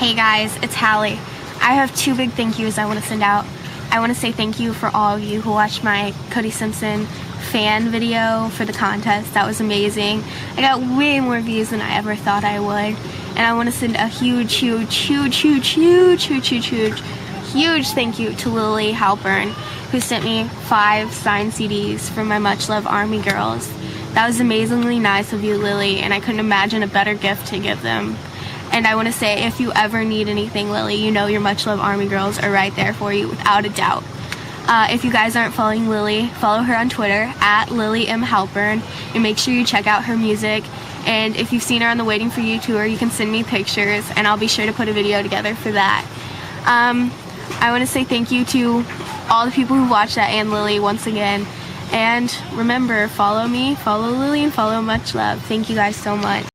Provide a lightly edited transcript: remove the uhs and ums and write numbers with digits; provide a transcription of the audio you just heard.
Hey guys, it's Hallie. I have two big thank yous I want to send out. I want to say thank you for all of you who watched my Cody Simpson fan video for the contest. That was amazing. I got way more views than I ever thought I would. And I want to send a huge thank you to Lily Halpern, who sent me 5 signed CDs from my Much Love Army girls. That was amazingly nice of you, Lily, and I couldn't imagine a better gift to give them. And I want to say, if you ever need anything, Lily, you know your Much Love Army girls are right there for you without a doubt. If you guys aren't following Lily, follow her on Twitter at Lily M. Halpern, and make sure you check out her music. And if you've seen her on the Waiting For You tour, you can send me pictures, and I'll be sure to put a video together for that. I want to say thank you to all the people who watched that and Lily once again. And remember, follow me, follow Lily, and follow Much Love. Thank you guys so much.